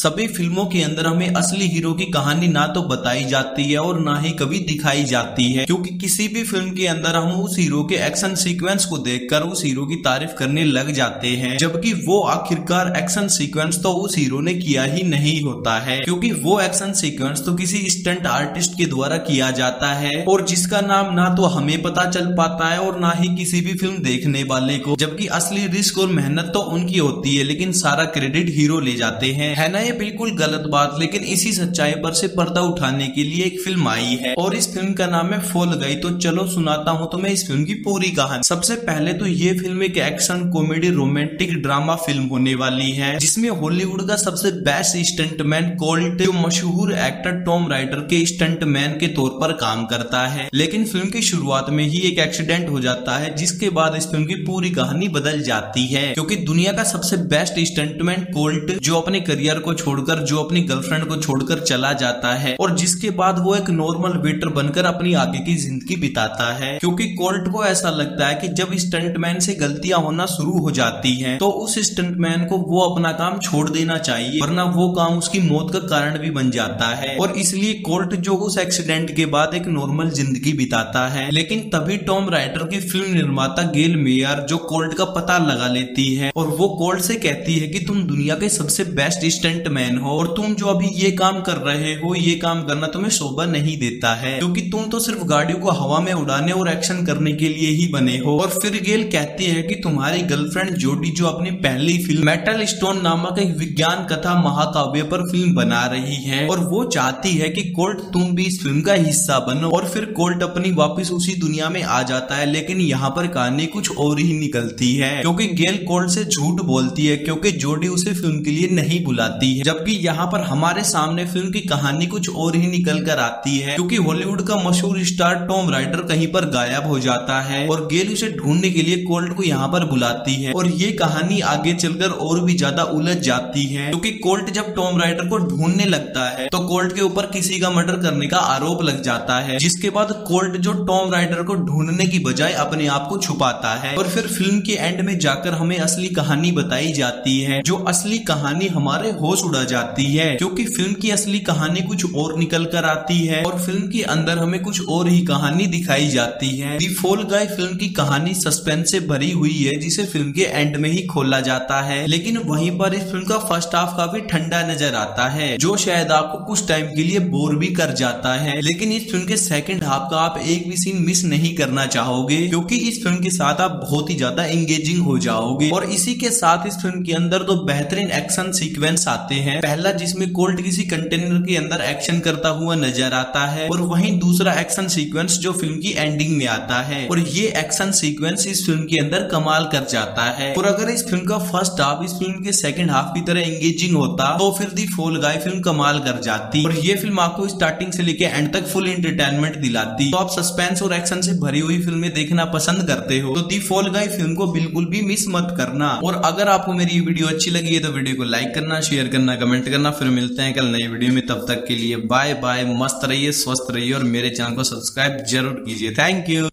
सभी फिल्मों के अंदर हमें असली हीरो की कहानी ना तो बताई जाती है और ना ही कभी दिखाई जाती है, क्योंकि किसी भी फिल्म के अंदर हम उस हीरो के एक्शन सीक्वेंस को देखकर उस हीरो की तारीफ करने लग जाते हैं, जबकि वो आखिरकार एक्शन सीक्वेंस तो उस हीरो ने किया ही नहीं होता है, क्योंकि वो एक्शन सीक्वेंस तो किसी स्टंट आर्टिस्ट के द्वारा किया जाता है और जिसका नाम ना तो हमें पता चल पाता है और ना ही किसी भी फिल्म देखने वाले को, जबकि असली रिस्क और मेहनत तो उनकी होती है लेकिन सारा क्रेडिट हीरो ले जाते हैं। है ना ये बिल्कुल गलत बात, लेकिन इसी सच्चाई पर से पर्दा उठाने के लिए एक फिल्म आई है और इस फिल्म का नाम है फॉल गाई। तो चलो सुनाता हूँ तुम्हें इस फिल्म की पूरी कहानी। सबसे पहले तो ये फिल्म एक action comedy romantic drama film होने वाली है, जिसमें हॉलीवुड का सबसे बेस्ट स्टंटमैन कोल्ट, जो मशहूर एक्टर टॉम राइडर के स्टंटमैन के तौर पर काम करता है। लेकिन फिल्म की शुरुआत में ही एक एक्सीडेंट हो जाता है, जिसके बाद इस फिल्म की पूरी कहानी बदल जाती है, क्योंकि दुनिया का सबसे बेस्ट स्टंटमैन कोल्ट जो अपने करियर को छोड़कर, जो अपनी गर्लफ्रेंड को छोड़कर चला जाता है और जिसके बाद वो एक नॉर्मल वेटर बनकर अपनी आगे की जिंदगी बिताता है, क्योंकि कोल्ट को ऐसा लगता है कि जब स्टंटमैन से गलतियां होना शुरू हो जाती हैं तो उस स्टंटमैन को वो अपना काम छोड़ देना चाहिए, वरना वो काम उसकी मौत का कारण भी बन जाता है। और इसलिए कोल्ट जो उस एक्सीडेंट के बाद एक नॉर्मल जिंदगी बिताता है। लेकिन तभी टॉम राइडर की फिल्म निर्माता गेल मेयर जो कोल्ट का पता लगा लेती है और वो कोल्ट से कहती है कि तुम दुनिया के सबसे बेस्ट स्टंटमैन हो और तुम जो अभी ये काम कर रहे हो, ये काम करना तुम्हें शोभा नहीं देता है, क्योंकि तुम तो सिर्फ गाड़ियों को हवा में उड़ाने और एक्शन करने के लिए ही बने हो। और फिर गेल कहती है कि तुम्हारी गर्लफ्रेंड जोडी जो अपनी पहली फिल्म मेटल स्टोन नामक एक विज्ञान कथा महाकाव्य पर फिल्म बना रही है और वो चाहती है कि कोल्ट तुम भी इस फिल्म का हिस्सा बनो। और फिर कोल्ट अपनी वापस उसी दुनिया में आ जाता है, लेकिन यहाँ पर कहानी कुछ और ही निकलती है, क्योंकि गेल कोल्ट से झूठ बोलती है, क्योंकि जोडी उसे फिल्म के लिए नहीं बुलाती है। जबकि यहाँ पर हमारे सामने फिल्म की कहानी कुछ और ही निकल कर आती है, क्योंकि हॉलीवुड का मशहूर स्टार टॉम राइडर कहीं पर गायब हो जाता है और गेल उसे ढूंढने के लिए कोल्ट को यहाँ पर बुलाती है। और ये कहानी आगे चलकर और भी ज्यादा उलझ जाती है, क्योंकि कोल्ट जब टॉम राइडर को ढूंढने लगता है तो कोल्ट के ऊपर किसी का मर्डर करने का आरोप लग जाता है, जिसके बाद कोल्ट जो टॉम राइडर को ढूंढने की बजाय अपने आप को छुपाता है। और फिर फिल्म के एंड में जाकर हमें असली कहानी बताई जाती है, जो असली कहानी हमारे होश उड़ा जाती है, क्योंकि फिल्म की असली कहानी कुछ और निकल कर आती है और फिल्म के अंदर हमें कुछ और ही कहानी दिखाई जाती है। दी फॉल गाय फिल्म की कहानी सस्पेंस से भरी हुई है, जिसे फिल्म के एंड में ही खोला जाता है, लेकिन वहीं पर इस फिल्म का फर्स्ट हाफ काफी ठंडा नजर आता है, जो शायद आपको कुछ टाइम के लिए बोर भी कर जाता है। लेकिन इस फिल्म के सेकंड हाफ का आप एक भी सीन मिस नहीं करना चाहोगे, क्योंकि इस फिल्म के साथ आप बहुत ही ज्यादा एंगेजिंग हो जाओगे। और इसी के साथ इस फिल्म के अंदर दो बेहतरीन एक्शन सीक्वेंस आते हैं। पहला जिसमें कोल्ट किसी कंटेनर के अंदर एक्शन करता हुआ नजर आता है और वहीं दूसरा एक्शन सीक्वेंस जो फिल्म की एंडिंग में आता है, और ये एक्शन सीक्वेंस इस फिल्म के अंदर कमाल कर जाता है। और अगर इस फिल्म का फर्स्ट हाफ इस फिल्म के सेकंड हाफ की तरह एंगेजिंग होता तो फिर दी फॉल गाय फिल्म कमाल कर जाती और ये फिल्म आपको स्टार्टिंग से लेकर एंड तक फुल एंटरटेनमेंट दिलाती। तो आप सस्पेंस और एक्शन से भरी हुई फिल्में देखना पसंद करते हो तो दी फॉल गाय फिल्म को बिल्कुल भी मिस मत करना। और अगर आपको मेरी वीडियो अच्छी लगी है तो वीडियो को लाइक करना, शेयर करना, कमेंट करना। फिर मिलते हैं कल नई वीडियो में, तब तक के लिए बाय बाय। मस्त रहिए, स्वस्थ रहिए और मेरे चैनल को सब्सक्राइब जरूर कीजिए। Thank you.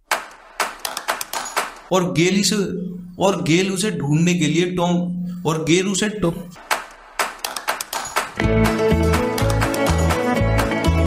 और गेल उसे ढूंढने के लिए टॉम